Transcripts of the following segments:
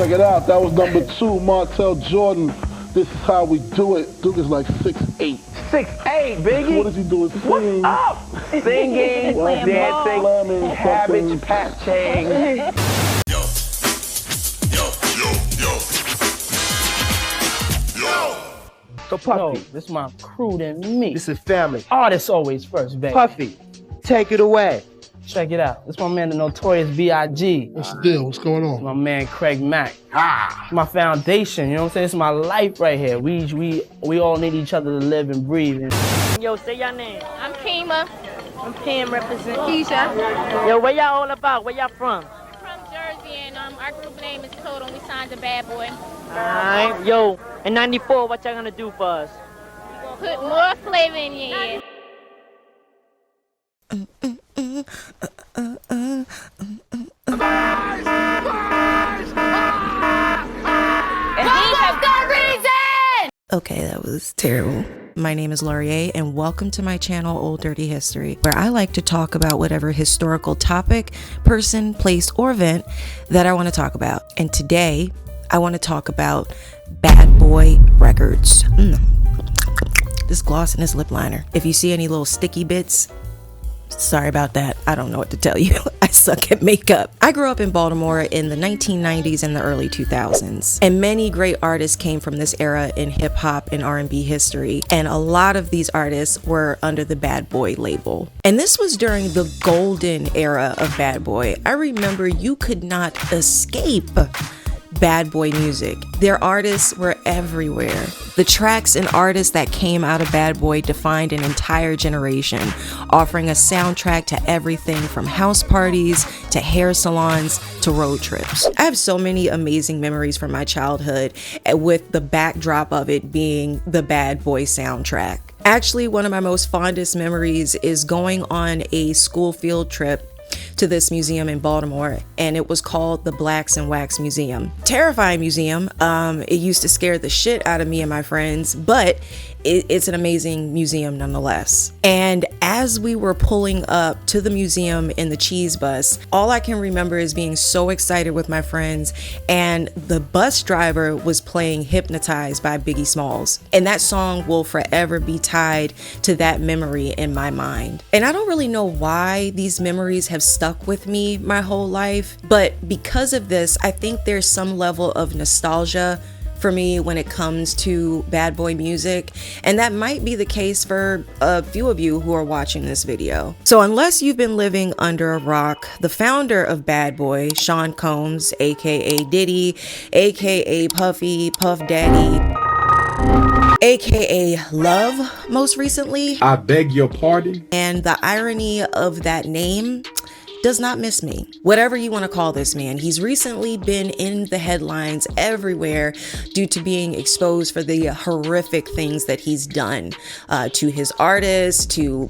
Check it out. That was number 2, Martell Jordan. This is how we do it. Duke is like 6'8". 6'8", Biggie. What is he doing? Singing. What's up? Singing, dancing, cabbage, patching. So Puffy, This is my crew than me. this is family. Artists always first, baby. Puffy, take it away. Check it out. This my man, the notorious B.I.G. What's the deal? What's going on? My man, Craig Mack. My foundation, you know what I'm saying? It's my life right here. We all need each other to live and breathe. Yo, say your name. I'm Kima. I'm Pam represent. Keisha. Yo, where y'all all about? Where y'all from? From Jersey, and our group name is Total. We signed to Bad Boy. Alright. Yo, in 94, what y'all gonna do for us? Put more flavor in your ear. Okay, that was terrible. My name is Laurier, and welcome to my channel, Old Dirty History, where I like to talk about whatever historical topic, person, place, or event that I want to talk about. And today, I want to talk about Bad Boy Records. This gloss and this lip liner. If you see any little sticky bits, sorry about that. I don't know what to tell you. I suck at makeup. I grew up in Baltimore in the 1990s and the early 2000s, and many great artists came from this era in hip hop and R&B history, and a lot of these artists were under the Bad Boy label. And this was during the golden era of Bad Boy. I remember you could not escape Bad Boy music. Their artists were everywhere. The tracks and artists that came out of Bad Boy defined an entire generation, offering a soundtrack to everything from house parties to hair salons to road trips. I have so many amazing memories from my childhood, with the backdrop of it being the Bad Boy soundtrack. Actually, one of my most fondest memories is going on a school field trip to this museum in Baltimore, and it was called the Blacks and Wax Museum. Terrifying museum. It used to scare the shit out of me and my friends, but it's an amazing museum nonetheless. And as we were pulling up to the museum in the cheese bus, all I can remember is being so excited with my friends, and the bus driver was playing Hypnotized by Biggie Smalls. And that song will forever be tied to that memory in my mind. And I don't really know why these memories have stuck with me my whole life, but because of this, I think there's some level of nostalgia for me when it comes to Bad Boy music, and that might be the case for a few of you who are watching this video. So unless you've been living under a rock, the founder of Bad Boy, Sean Combs, aka Diddy, aka Puffy, Puff Daddy, aka Love most recently, I beg your pardon, and the irony of that name does not miss me. Whatever you want to call this man, he's recently been in the headlines everywhere due to being exposed for the horrific things that he's done to his artists, to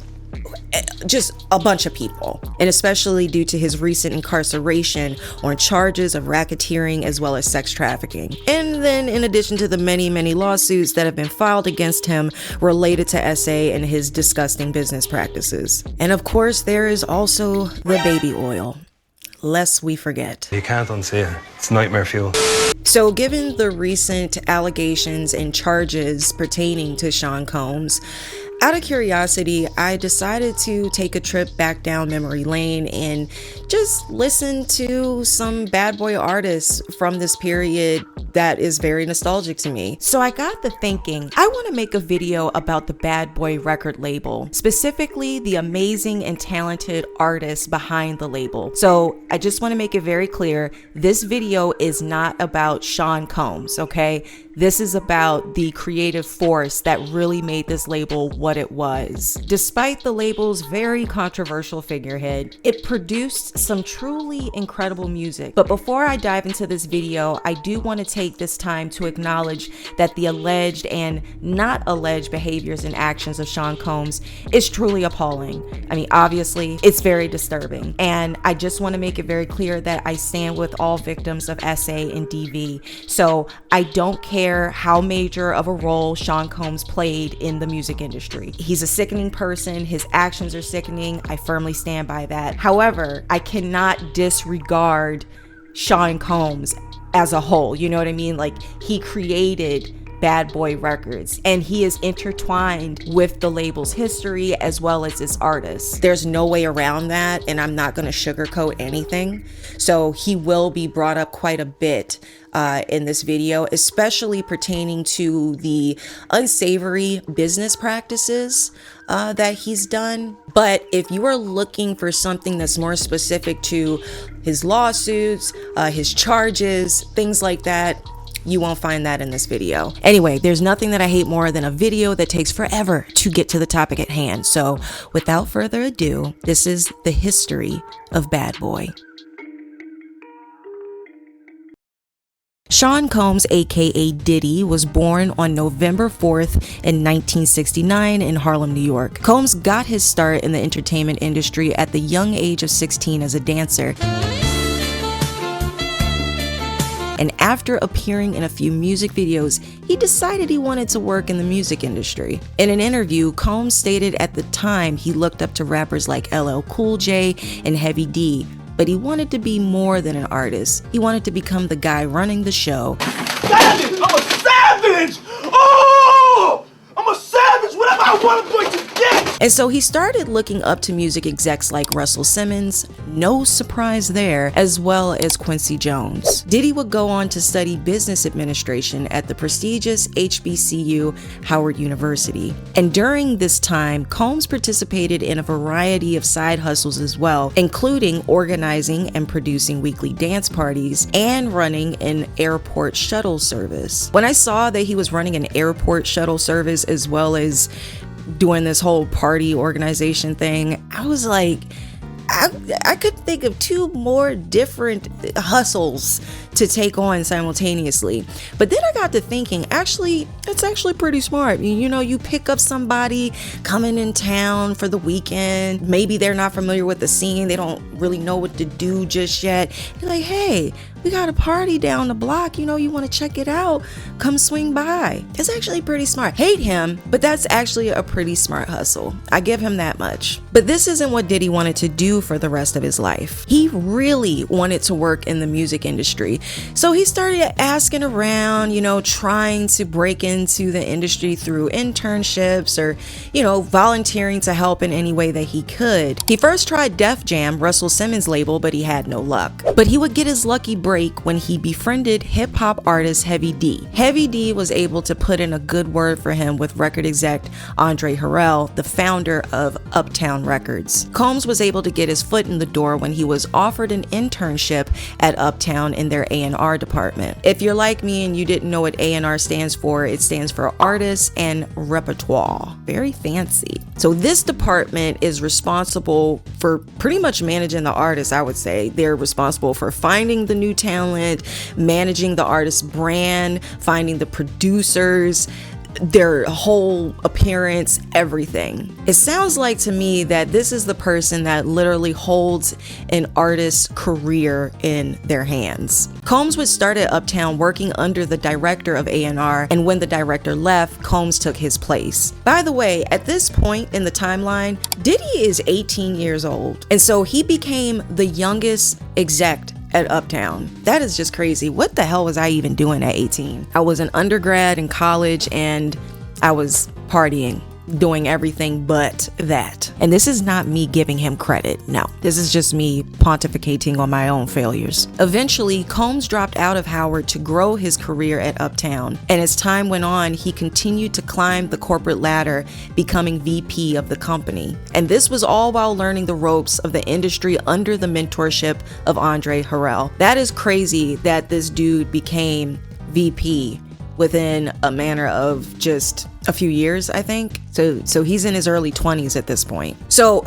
just a bunch of people, and especially due to his recent incarceration on charges of racketeering as well as sex trafficking. And then in addition to the many lawsuits that have been filed against him related to SA and his disgusting business practices. And of course, there is also the baby oil, lest we forget. You can't unsee it. It's nightmare fuel. So given the recent allegations and charges pertaining to Sean Combs, out of curiosity, I decided to take a trip back down memory lane and just listen to some Bad Boy artists from this period that is very nostalgic to me. So I got to thinking, I want to make a video about the Bad Boy record label, specifically the amazing and talented artists behind the label. So I just want to make it very clear, this video is not about Sean Combs, okay? This is about the creative force that really made this label what it was. Despite the label's very controversial figurehead, it produced some truly incredible music. But before I dive into this video, I do want to take this time to acknowledge that the alleged and not alleged behaviors and actions of Sean Combs is truly appalling. I mean, obviously, it's very disturbing. And I just want to make it very clear that I stand with all victims of SA and DV. So I don't care how major of a role Sean Combs played in the music industry. He's a sickening person. His actions are sickening. I firmly stand by that. However, I cannot disregard Sean Combs as a whole. You know what I mean? Like, he created Bad Boy Records, and he is intertwined with the label's history as well as its artists. There's no way around that, and I'm not going to sugarcoat anything. So he will be brought up quite a bit in this video, especially pertaining to the unsavory business practices that he's done. But if you are looking for something that's more specific to his lawsuits, his charges, things like that, you won't find that in this video. Anyway, there's nothing that I hate more than a video that takes forever to get to the topic at hand. So without further ado, this is the history of Bad Boy. Sean Combs, aka Diddy, was born on November 4th in 1969 in Harlem, New York. Combs got his start in the entertainment industry at the young age of 16 as a dancer. And after appearing in a few music videos, he decided he wanted to work in the music industry. In an interview, Combs stated at the time he looked up to rappers like LL Cool J and Heavy D, but he wanted to be more than an artist. He wanted to become the guy running the show. Savage! I'm a savage! Oh! I'm a savage! Whatever I want, I'm going to get! And so he started looking up to music execs like Russell Simmons, no surprise there, as well as Quincy Jones. Diddy would go on to study business administration at the prestigious HBCU Howard University. And during this time, Combs participated in a variety of side hustles as well, including organizing and producing weekly dance parties and running an airport shuttle service. When I saw that he was running an airport shuttle service as well as doing this whole party organization thing, I was like, I could think of two more different hustles to take on simultaneously. But then I got to thinking, actually, it's actually pretty smart. You know, you pick up somebody coming in town for the weekend. Maybe they're not familiar with the scene. They don't really know what to do just yet. You're like, hey, we got a party down the block. You know, you want to check it out? Come swing by. It's actually pretty smart. Hate him, but that's actually a pretty smart hustle. I give him that much. But this isn't what Diddy wanted to do for the rest of his life. He really wanted to work in the music industry. So he started asking around, you know, trying to break into the industry through internships or, you know, volunteering to help in any way that he could. He first tried Def Jam, Russell Simmons' label, but he had no luck. But he would get his lucky break when he befriended hip-hop artist Heavy D. Heavy D was able to put in a good word for him with record exec Andre Harrell, the founder of Uptown Records. Combs was able to get his foot in the door when he was offered an internship at Uptown in their A&R department. If you're like me and you didn't know what A&R stands for, it stands for Artists and Repertoire. Very fancy. So this department is responsible for pretty much managing the artists, I would say. They're responsible for finding the new talent, managing the artist's brand, finding the producers, their whole appearance, everything. It sounds like to me that this is the person that literally holds an artist's career in their hands. Combs would start at Uptown working under the director of A&R, and when the director left, Combs took his place. By the way, at this point in the timeline, Diddy is 18 years old, and so he became the youngest exec at Uptown. That is just crazy. What the hell was I even doing at 18? I was an undergrad in college and I was partying, doing everything but that. And this is not me giving him credit. No, this is just me pontificating on my own failures. Eventually, Combs dropped out of Howard to grow his career at Uptown. And as time went on, he continued to climb the corporate ladder, becoming VP of the company. And this was all while learning the ropes of the industry under the mentorship of Andre Harrell. That is crazy that this dude became VP within a manner of just a few years, I think. So he's in his early 20s at this point. So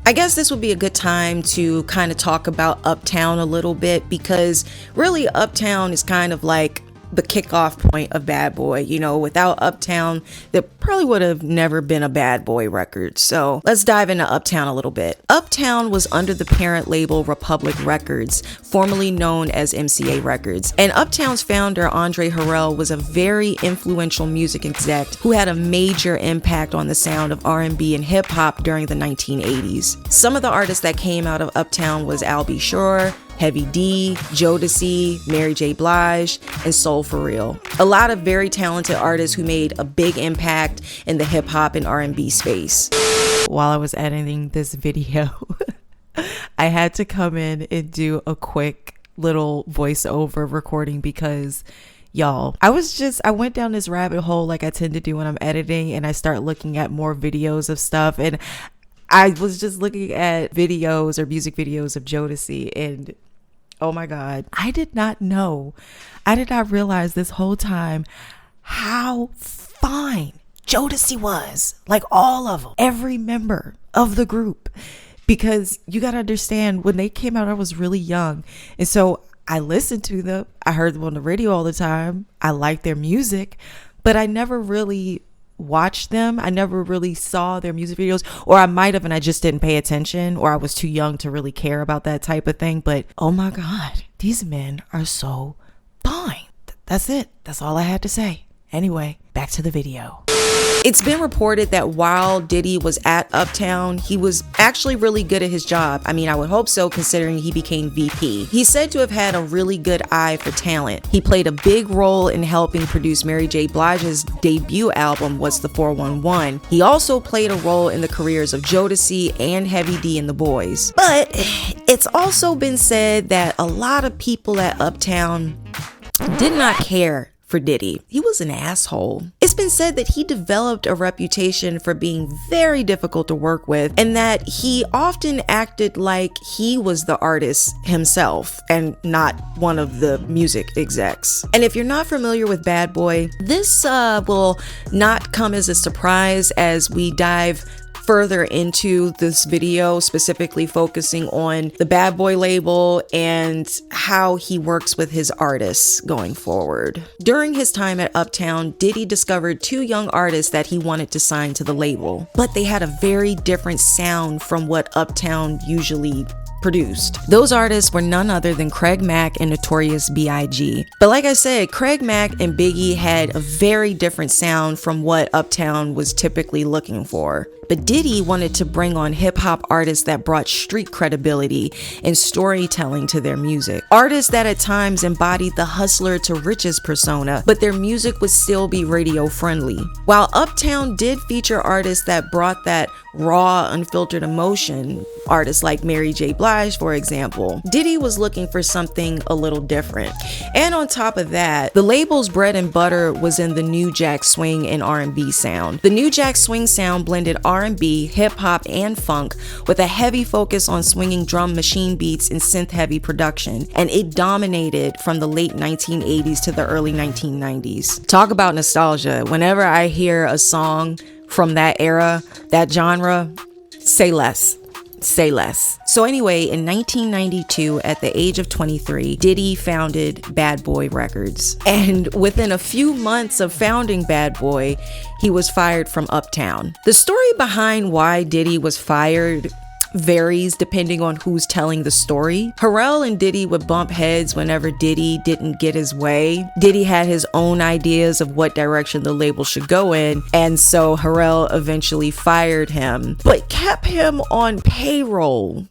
I guess this would be a good time to kind of talk about Uptown a little bit, because really Uptown is kind of like the kickoff point of Bad Boy. You know, without Uptown, there probably would have never been a Bad Boy record. So let's dive into Uptown a little bit. Uptown was under the parent label Republic Records, formerly known as MCA Records. And Uptown's founder, Andre Harrell, was a very influential music exec who had a major impact on the sound of R&B and hip hop during the 1980s. Some of the artists that came out of Uptown was Al B. Sure, Heavy D, Jodeci, Mary J. Blige, and Soul For Real. A lot of very talented artists who made a big impact in the hip hop and R&B space. While I was editing this video, I had to come in and do a quick little voiceover recording because y'all, I went down this rabbit hole like I tend to do when I'm editing, and I start looking at more videos of stuff, and I was just looking at videos or music videos of Jodeci, and oh my God, I did not realize this whole time how fine Jodeci was. Like all of them, every member of the group. Because you got to understand, when they came out, I was really young. And so I listened to them. I heard them on the radio all the time. I liked their music, but I never really watched them. I never really saw their music videos, or I might have, and I just didn't pay attention, or I was too young to really care about that type of thing. But oh my God, these men are so fine. That's it. That's all I had to say. Anyway, back to the video. It's been reported that while Diddy was at Uptown, he was actually really good at his job. I mean, I would hope so, considering he became VP. He's said to have had a really good eye for talent. He played a big role in helping produce Mary J. Blige's debut album, What's the 411. He also played a role in the careers of Jodeci and Heavy D and the Boys. But it's also been said that a lot of people at Uptown did not care for Diddy. He was an asshole. It's been said that he developed a reputation for being very difficult to work with, and that he often acted like he was the artist himself and not one of the music execs. And if you're not familiar with Bad Boy, this will not come as a surprise as we dive further into this video, specifically focusing on the Bad Boy label and how he works with his artists going forward. During his time at Uptown, Diddy discovered two young artists that he wanted to sign to the label, but they had a very different sound from what Uptown usually produced. Those artists were none other than Craig Mack and Notorious B.I.G. But like I said, Craig Mack and Biggie had a very different sound from what Uptown was typically looking for. But Diddy wanted to bring on hip-hop artists that brought street credibility and storytelling to their music. Artists that at times embodied the hustler to riches persona, but their music would still be radio friendly. While Uptown did feature artists that brought that raw, unfiltered emotion, artists like Mary J. Blige, for example, Diddy was looking for something a little different. And on top of that, the label's bread and butter was in the New Jack Swing and R&B sound. The New Jack Swing sound blended R&B, hip-hop, and funk with a heavy focus on swinging drum machine beats and synth-heavy production, and it dominated from the late 1980s to the early 1990s. Talk about nostalgia. Whenever I hear a song from that era, that genre, say less. Say less. So anyway, in 1992, at the age of 23, Diddy founded Bad Boy Records. And within a few months of founding Bad Boy, he was fired from Uptown. The story behind why Diddy was fired varies depending on who's telling the story. Pharrell and Diddy would bump heads whenever Diddy didn't get his way. Diddy had his own ideas of what direction the label should go in, and so Pharrell eventually fired him, but kept him on payroll.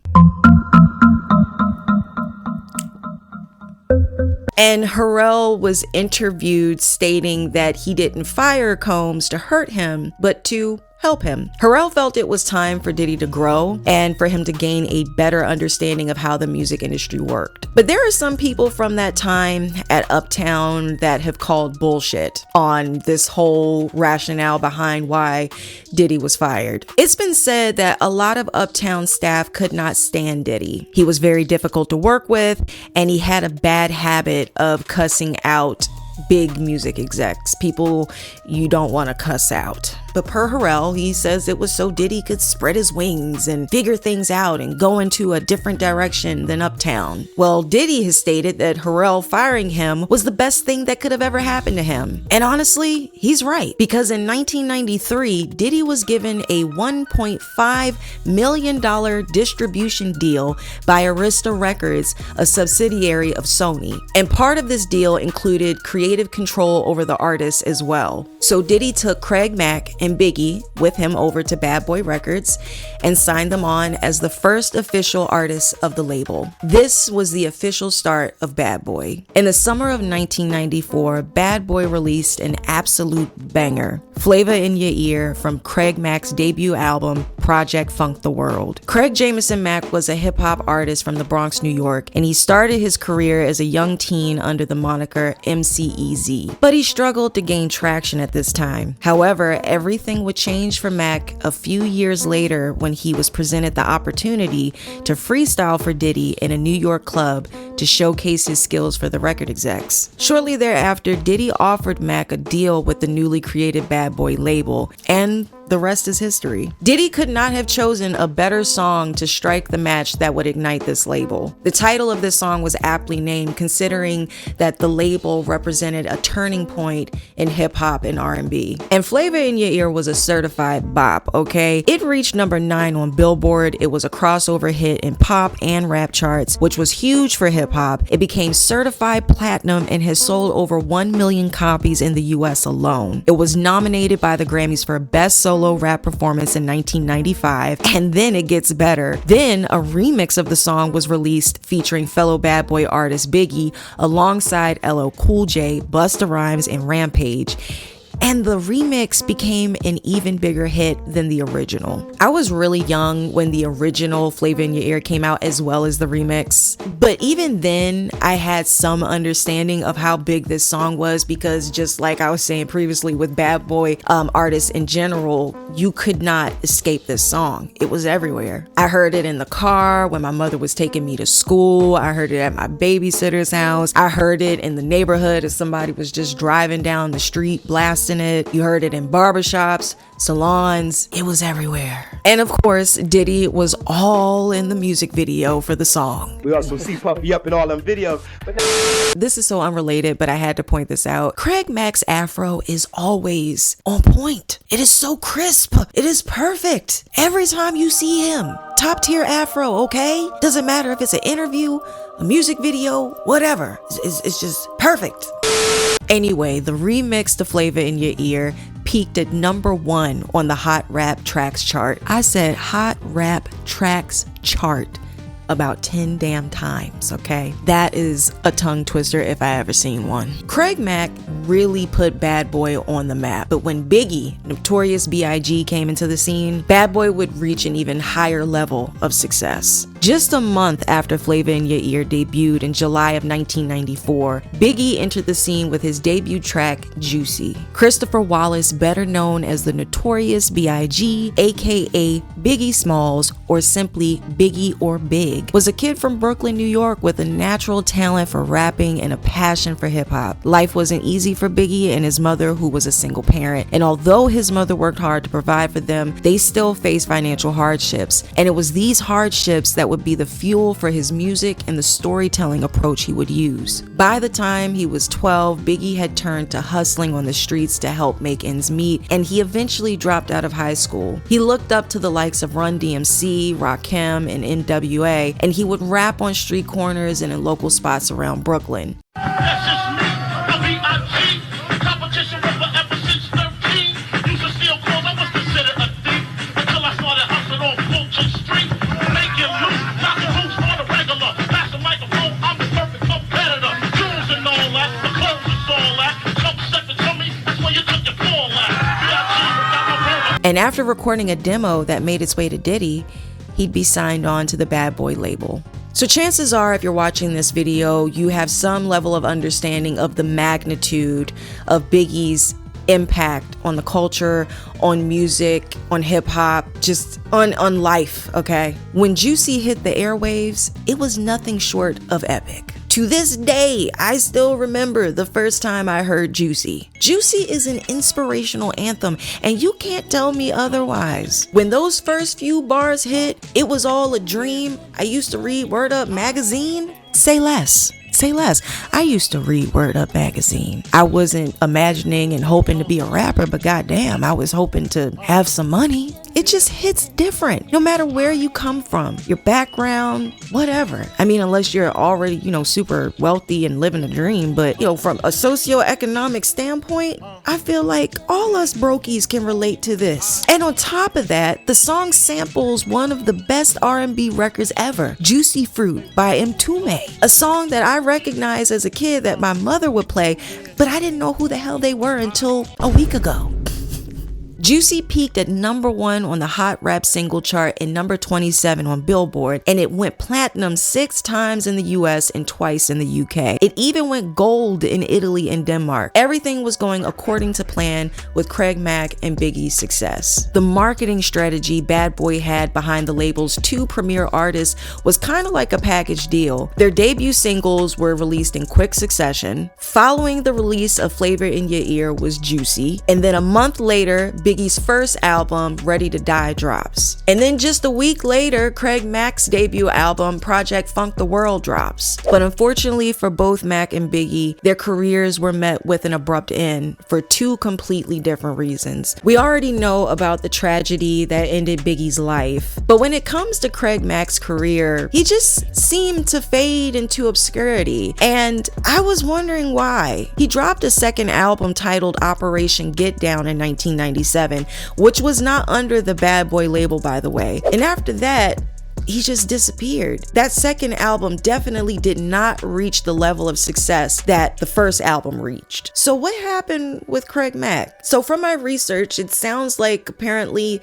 And Pharrell was interviewed stating that he didn't fire Combs to hurt him, but to help him. Pharrell felt it was time for Diddy to grow and for him to gain a better understanding of how the music industry worked. But there are some people from that time at Uptown that have called bullshit on this whole rationale behind why Diddy was fired. It's been said that a lot of Uptown staff could not stand Diddy. He was very difficult to work with, and he had a bad habit of cussing out big music execs, people you don't want to cuss out. But per Pharrell, he says it was so Diddy could spread his wings and figure things out and go into a different direction than Uptown. Well, Diddy has stated that Pharrell firing him was the best thing that could have ever happened to him. And honestly, he's right, because in 1993, Diddy was given a $1.5 million distribution deal by Arista Records, a subsidiary of Sony. And part of this deal included creative control over the artists as well. So Diddy took Craig Mack and Biggie with him over to Bad Boy Records and signed them on as the first official artists of the label. This was the official start of Bad Boy. In the summer of 1994, Bad Boy released an absolute banger, Flavor in Your Ear, from Craig Mack's debut album, Project Funk the World. Craig Jameson Mack was a hip-hop artist from the Bronx, New York, and he started his career as a young teen under the moniker MCEZ. But he struggled to gain traction at this time. However, everything would change for Mack a few years later when he was presented the opportunity to freestyle for Diddy in a New York club to showcase his skills for the record execs. Shortly thereafter, Diddy offered Mack a deal with the newly created Bad Boy label, and the rest is history. Diddy could not have chosen a better song to strike the match that would ignite this label. The title of this song was aptly named, considering that the label represented a turning point in hip hop and R&B. And Flavor in Your Ear was a certified bop, okay? It reached number 9 on Billboard. It was a crossover hit in pop and rap charts, which was huge for hip hop. It became certified platinum and has sold over 1 million copies in the US alone. It was nominated by the Grammys for Best Solo Rap Performance in 1995, and then it gets better. Then a remix of the song was released featuring fellow Bad Boy artist Biggie alongside LL Cool J, Busta Rhymes, and Rampage. And the remix became an even bigger hit than the original. I was really young when the original Flavor in Your Ear came out, as well as the remix. But even then, I had some understanding of how big this song was, because just like I was saying previously with Bad Boy artists in general, you could not escape this song. It was everywhere. I heard it in the car when my mother was taking me to school. I heard it at my babysitter's house. I heard it in the neighborhood as somebody was just driving down the street blasting it. You heard it in barbershops, salons. It was everywhere. And of course, Diddy was all in the music video for the song. We also see Puffy up in all them videos. This is so unrelated, but I had to point this out. Craig Mack's afro is always on point. It is so crisp. It is perfect. Every time you see him, top tier afro, okay? Doesn't matter if it's an interview, a music video, whatever. It's just perfect. Anyway, the remix to Flavor in Your Ear peaked at number 1 on the Hot Rap Tracks chart. I said Hot Rap Tracks chart about 10 damn times, okay? That is a tongue twister if I ever seen one. Craig Mack really put Bad Boy on the map, but when Biggie, Notorious B.I.G. came into the scene, Bad Boy would reach an even higher level of success. Just a month after Flavor in Your Ear debuted in July of 1994, Biggie entered the scene with his debut track, Juicy. Christopher Wallace, better known as the Notorious B.I.G., aka Biggie Smalls, or simply Biggie or Big, was a kid from Brooklyn, New York with a natural talent for rapping and a passion for hip-hop. Life wasn't easy for Biggie and his mother, who was a single parent, and although his mother worked hard to provide for them, they still faced financial hardships, and it was these hardships that would be the fuel for his music and the storytelling approach he would use. By the time he was 12, Biggie had turned to hustling on the streets to help make ends meet, and he eventually dropped out of high school. He looked up to the likes of Run DMC, Rakim, and NWA, and he would rap on street corners and in local spots around Brooklyn. That's just me, the B.I.G. Competition river ever since 13. Used to steal clothes, I was considered a thief until I started hustling on Fulton Street. Making loot, knocking loose on the regular. Pass the microphone, I'm the perfect competitor. Jewels and all that, the clothes is all that. Come set the tummy, that's where you took your fall at. B.I.G. got my brother. And after recording a demo that made its way to Diddy, he'd be signed on to the Bad Boy label. So chances are, if you're watching this video, you have some level of understanding of the magnitude of Biggie's impact on the culture, on music, on hip hop, just on life, okay? When Juicy hit the airwaves, it was nothing short of epic. To this day, I still remember the first time I heard Juicy. Juicy is an inspirational anthem, and you can't tell me otherwise. When those first few bars hit, it was all a dream. I used to read Word Up magazine. Say less. Say less. I used to read Word Up magazine. I wasn't imagining and hoping to be a rapper, but goddamn, I was hoping to have some money. it just hits different no matter where you come from, your background, whatever. I mean, unless you're already, super wealthy and living a dream, but from a socioeconomic standpoint, I feel like all us brokies can relate to this. And on top of that, the song samples one of the best R&B records ever, Juicy Fruit by Mtume, a song that I recognized as a kid that my mother would play, but I didn't know who the hell they were until a week ago. Juicy peaked at #1 on the Hot Rap Single Chart and #27 on Billboard, and it went platinum 6 times in the US and twice in the UK. It even went gold in Italy and Denmark. Everything was going according to plan with Craig Mack and Biggie's success. The marketing strategy Bad Boy had behind the label's 2 premier artists was kind of like a package deal. Their debut singles were released in quick succession. Following the release of Flavor in Your Ear was Juicy, and then a month later, Biggie's first album, Ready to Die, drops. And then just a week later, Craig Mack's debut album, Project Funk the World, drops. But unfortunately for both Mack and Biggie, their careers were met with an abrupt end for 2 completely different reasons. We already know about the tragedy that ended Biggie's life, but when it comes to Craig Mack's career, he just seemed to fade into obscurity, and I was wondering why. He dropped a second album titled Operation Get Down in 1997, which was not under the Bad Boy label, by the way. And after that, he just disappeared. That second album definitely did not reach the level of success that the first album reached. So what happened with Craig Mack? So from my research, it sounds like apparently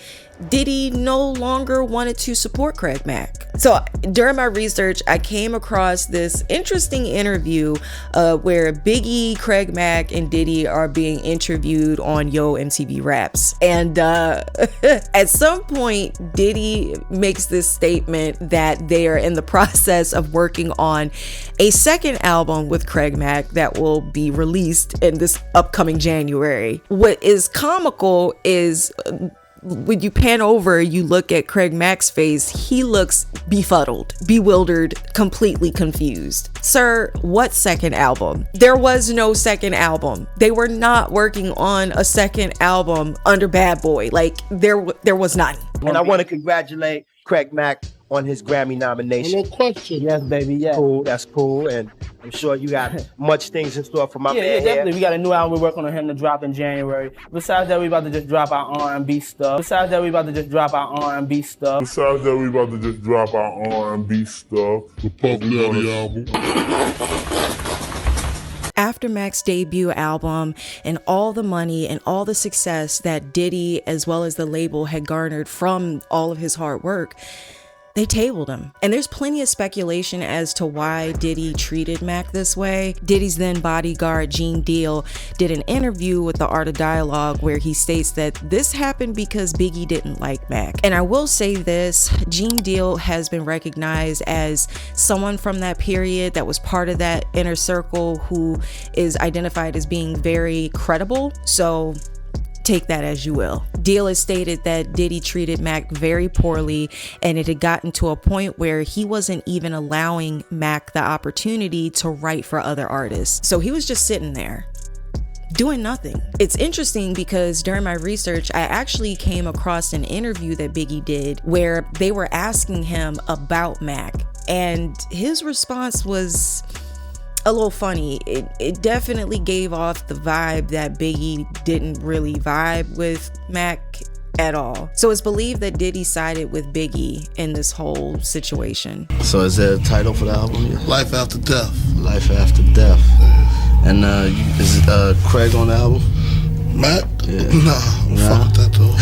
Diddy no longer wanted to support Craig Mack. So during my research, I came across this interesting interview where Biggie, Craig Mack, and Diddy are being interviewed on Yo MTV Raps. And at some point, Diddy makes this statement that they are in the process of working on a second album with Craig Mack that will be released in this upcoming January. What is comical is when you pan over, you look at Craig Mack's face, he looks befuddled, bewildered, completely confused. Sir, what second album? There was no second album. They were not working on a second album under Bad Boy. Like, there was none. And I want to congratulate Craig Mack on his Grammy nomination. No question. Yes, baby, yeah. Cool, that's cool. And I'm sure you got much things in store for my man. Yeah, definitely. Here. We got a new album we're working on him to drop in January. Besides that, we about to just drop our R&B stuff. After that, we about to just drop our R&B stuff. The Puff Daddy album. After Mack's debut album and all the money and all the success that Diddy as well as the label had garnered from all of his hard work, they tabled him. And there's plenty of speculation as to why Diddy treated Mack this way. Diddy's then bodyguard, Gene Deal, did an interview with the Art of Dialogue where he states that this happened because Biggie didn't like Mack. And I will say this, Gene Deal has been recognized as someone from that period that was part of that inner circle who is identified as being very credible. So take that as you will. Deal has stated that Diddy treated Mack very poorly, and it had gotten to a point where he wasn't even allowing Mack the opportunity to write for other artists. So he was just sitting there doing nothing. It's interesting because during my research, I actually came across an interview that Biggie did where they were asking him about Mack, and his response was a little funny. It definitely gave off the vibe that Biggie didn't really vibe with Mack at all. So it's believed that Diddy sided with Biggie in this whole situation. So is there a title for the album yet? Life After Death. Life After Death. And is Craig on the album? Matt? Yeah. Nah, fuck with that though.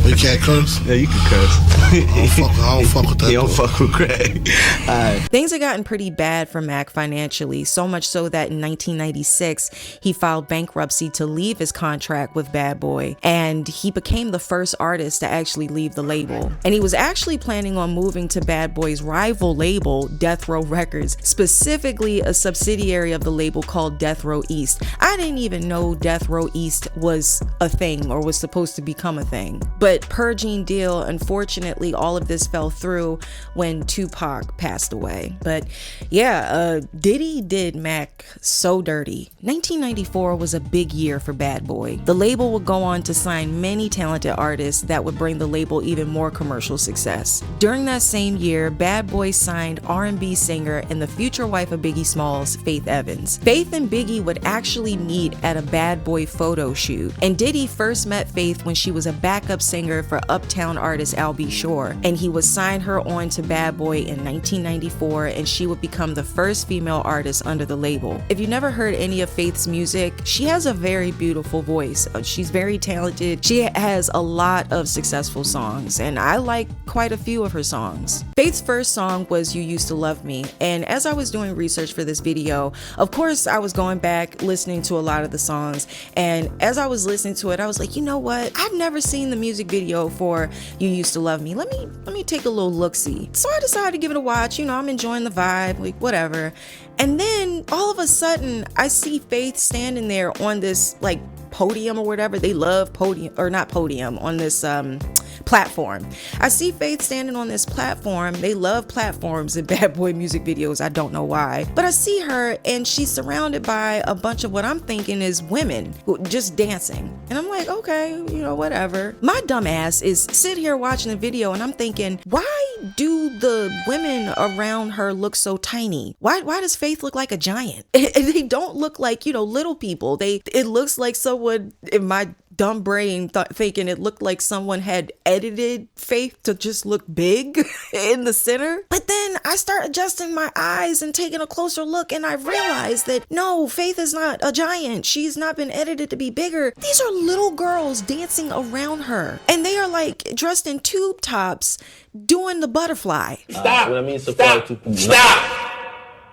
You can't curse? Yeah, you can curse. I don't fuck with that. You don't fuck with Craig. Alright. Things had gotten pretty bad for Mack financially, so much so that in 1996, he filed bankruptcy to leave his contract with Bad Boy, and he became the first artist to actually leave the label. And he was actually planning on moving to Bad Boy's rival label, Death Row Records, specifically a subsidiary of the label called Death Row East. I didn't even know Death Row East was a thing or was supposed to become a thing. But But per Gene Deal, unfortunately, all of this fell through when Tupac passed away. But yeah, Diddy did Mac so dirty. 1994 was a big year for Bad Boy. The label would go on to sign many talented artists that would bring the label even more commercial success. During that same year, Bad Boy signed R&B singer and the future wife of Biggie Smalls, Faith Evans. Faith and Biggie would actually meet at a Bad Boy photo shoot, and Diddy first met Faith when she was a backup singer for Uptown artist Al B. Shore, and he would sign her on to Bad Boy in 1994, and she would become the first female artist under the label. If you never heard any of Faith's music, she has a very beautiful voice. She's very talented. She has a lot of successful songs, and I like quite a few of her songs. Faith's first song was You Used to Love Me, and as I was doing research for this video, of course I was going back listening to a lot of the songs, and as I was listening to it, I was like, you know what, I've never seen the music video for You Used to Love Me. Let me take a little look-see. So I decided to give it a watch. You know, I'm enjoying the vibe, like whatever. And then all of a sudden I see Faith standing there on this like podium or whatever. They love podium, or not podium, on this platform. I see Faith standing on this platform. They love platforms in Bad Boy music videos. I don't know why, but I see her and she's surrounded by a bunch of what I'm thinking is women just dancing. And I'm like, okay, you know, whatever. My dumb ass is sit here watching the video and I'm thinking, why do the women around her look so tiny? Why does Faith look like a giant? They don't look like, you know, little people. It looks like someone in my dumb brain thinking it looked like someone had edited Faith to just look big in the center. But then I start adjusting my eyes and taking a closer look, and I realize that no, Faith is not a giant. She's not been edited to be bigger. These are little girls dancing around her, and they are like dressed in tube tops doing the butterfly. Stop! Stop!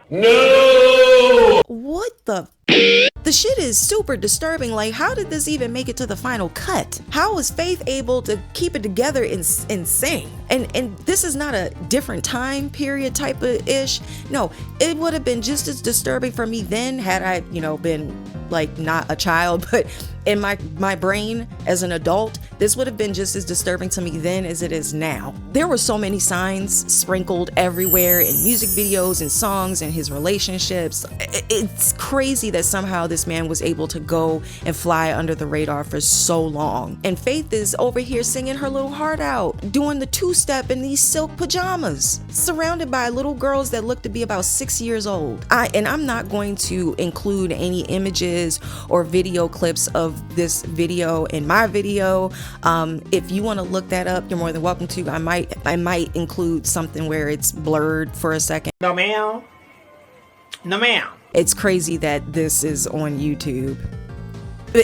No! What the? The shit is super disturbing. Like, how did this even make it to the final cut? How was Faith able to keep it together and sing? And this is not a different time period type of ish. No, it would have been just as disturbing for me then had I, you know, been like not a child, but in my brain as an adult, this would have been just as disturbing to me then as it is now. There were so many signs sprinkled everywhere in music videos and songs and his relationships. It's crazy that somehow this man was able to go and fly under the radar for so long. And Faith is over here singing her little heart out, doing the two-step in these silk pajamas, surrounded by little girls that look to be about 6 years old. I'm not going to include any images or video clips of this video in my video. If you want to look that up, you're more than welcome to. I might include something where it's blurred for a second. No ma'am. No ma'am. It's crazy that this is on YouTube.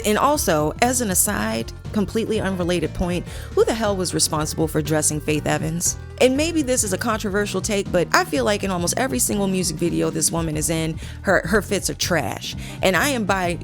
And also, as an aside, completely unrelated point, who the hell was responsible for dressing Faith Evans? And maybe this is a controversial take, but I feel like in almost every single music video this woman is in, her fits are trash. And I am by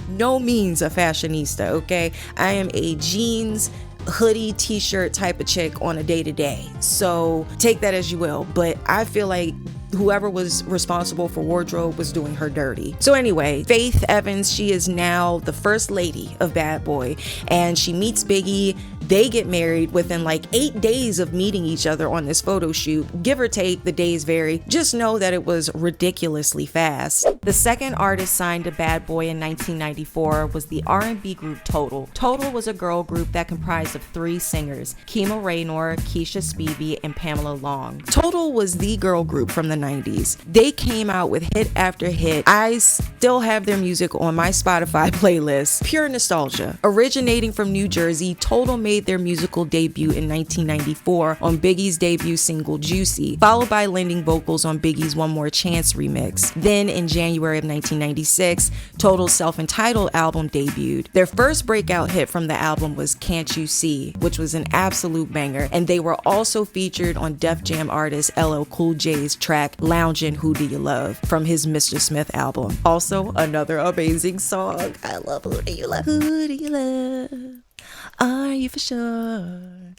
no means a fashionista, okay? I am a jeans, hoodie, t-shirt type of chick on a day-to-day. So take that as you will. But I feel like whoever was responsible for wardrobe was doing her dirty. So anyway, Faith Evans, she is now the first lady of Bad Boy, and she meets Biggie. They get married within like 8 days of meeting each other on this photo shoot. Give or take, the days vary. Just know that it was ridiculously fast. The second artist signed to Bad Boy in 1994 was the R&B group Total. Total was a girl group that comprised of 3 singers, Kima Raynor, Keisha Spivey, and Pamela Long. Total was the girl group from the 90s. They came out with hit after hit. I still have their music on my Spotify playlist. Pure nostalgia. Originating from New Jersey, Total made their musical debut in 1994 on Biggie's debut single Juicy, followed by lending vocals on Biggie's One More Chance remix. Then in January of 1996, Total's self-entitled album debuted. Their first breakout hit from the album was Can't You See, which was an absolute banger, and they were also featured on Def Jam artist LL Cool J's track Loungin' Who Do You Love from his Mr. Smith album. Also another amazing song. I love Who Do You Love? Who do you love? Are you for sure?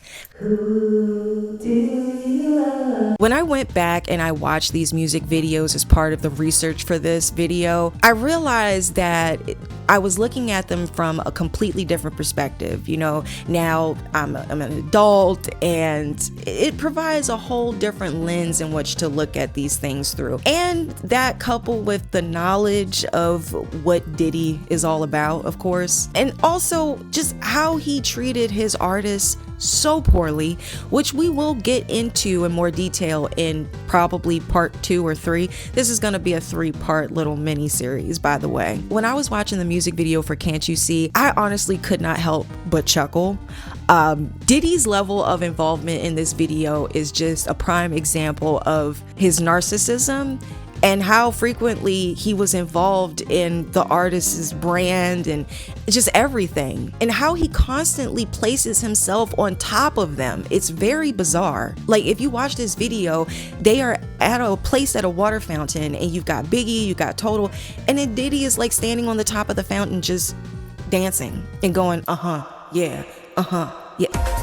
When I went back and I watched these music videos as part of the research for this video, I realized that I was looking at them from a completely different perspective. You know, now I'm an adult, and it provides a whole different lens in which to look at these things through. And that, coupled with the knowledge of what Diddy is all about, of course, and also just how he treated his artists so poorly, which we will get into in more detail in probably part 2 or 3. This is going to be a 3-part little mini series, by the way. When I was watching the music video for Can't You See, I honestly could not help but chuckle. Diddy's level of involvement in this video is just a prime example of his narcissism and how frequently he was involved in the artist's brand and just everything, and how he constantly places himself on top of them. It's very bizarre. Like, if you watch this video, they are at a place at a water fountain, and you've got Biggie, you got Total, and then Diddy is like standing on the top of the fountain just dancing and going, yeah, yeah.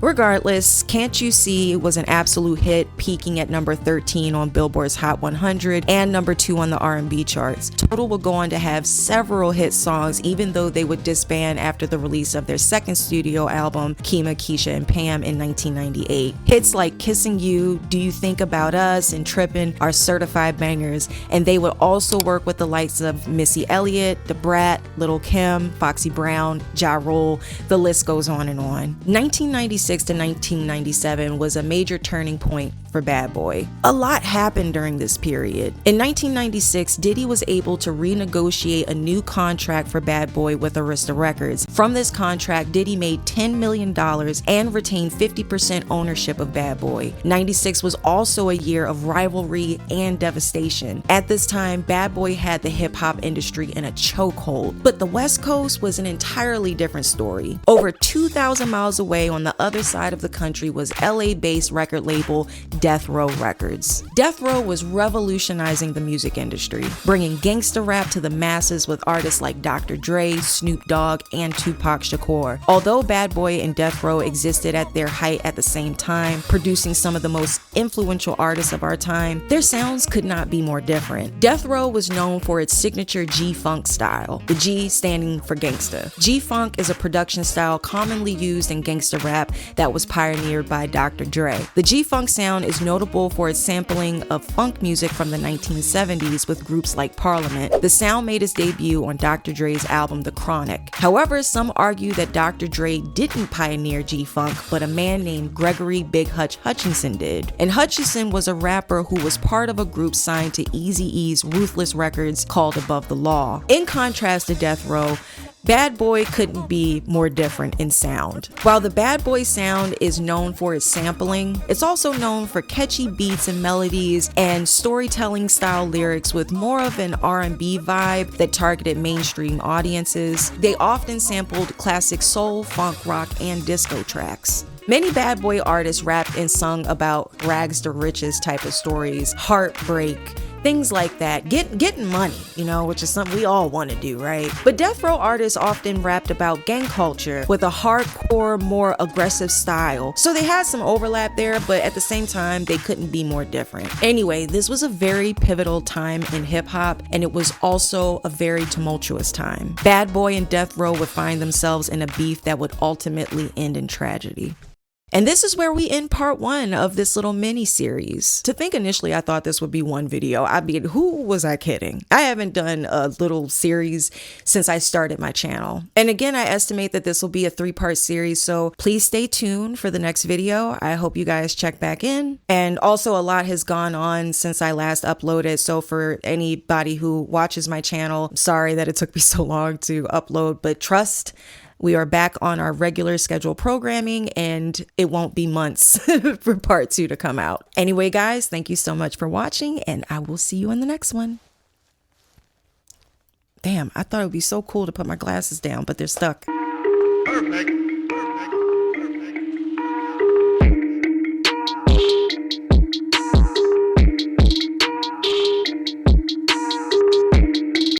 Regardless, Can't You See was an absolute hit, peaking at number 13 on Billboard's Hot 100 and number 2 on the R&B charts. Total would go on to have several hit songs, even though they would disband after the release of their second studio album, Kima, Keisha, and Pam, in 1998. Hits like Kissing You, Do You Think About Us, and Trippin' are certified bangers, and they would also work with the likes of Missy Elliott, Da Brat, Lil' Kim, Foxy Brown, Ja Rule, the list goes on and on. 1996 to 1997 was a major turning point for Bad Boy. A lot happened during this period. In 1996, Diddy was able to renegotiate a new contract for Bad Boy with Arista Records. From this contract, Diddy made $10 million and retained 50% ownership of Bad Boy. 96 was also a year of rivalry and devastation. At this time, Bad Boy had the hip-hop industry in a chokehold, but the West Coast was an entirely different story. Over 2,000 miles away on the other side of the country was LA-based record label Death Row Records. Death Row was revolutionizing the music industry, bringing gangsta rap to the masses with artists like Dr. Dre, Snoop Dogg, and Tupac Shakur. Although Bad Boy and Death Row existed at their height at the same time, producing some of the most influential artists of our time, their sounds could not be more different. Death Row was known for its signature G-Funk style, the G standing for gangsta. G-Funk is a production style commonly used in gangsta rap that was pioneered by Dr. Dre. The G-Funk sound is notable for its sampling of funk music from the 1970s with groups like Parliament. The sound made its debut on Dr. Dre's album The Chronic. However, some argue that Dr. Dre didn't pioneer G-Funk, but a man named Gregory Big Hutch Hutchinson did. And Hutchinson was a rapper who was part of a group signed to Eazy-E's Ruthless Records called Above the Law. In contrast to Death Row, Bad Boy couldn't be more different in sound. While the Bad Boy sound is known for its sampling, it's also known for catchy beats and melodies and storytelling style lyrics with more of an R&B vibe that targeted mainstream audiences. They often sampled classic soul, funk, rock, and disco tracks. Many Bad Boy artists rapped and sung about rags to riches type of stories, heartbreak, things like that, getting money, you know, which is something we all want to do, right? But Death Row artists often rapped about gang culture with a hardcore, more aggressive style. So they had some overlap there, but at the same time, they couldn't be more different. Anyway, this was a very pivotal time in hip hop, and it was also a very tumultuous time. Bad Boy and Death Row would find themselves in a beef that would ultimately end in tragedy. And this is where we end part 1 of this little mini series. To think initially I thought this would be one video. I mean, who was I kidding? I haven't done a little series since I started my channel. And again, I estimate that this will be a 3-part series, so please stay tuned for the next video. I hope you guys check back in. And also, a lot has gone on since I last uploaded, so for anybody who watches my channel, I'm sorry that it took me so long to upload, but trust, we are back on our regular schedule programming, and it won't be months for part 2 to come out. Anyway, guys, thank you so much for watching, and I will see you in the next one. Damn, I thought it would be so cool to put my glasses down, but they're stuck. Perfect.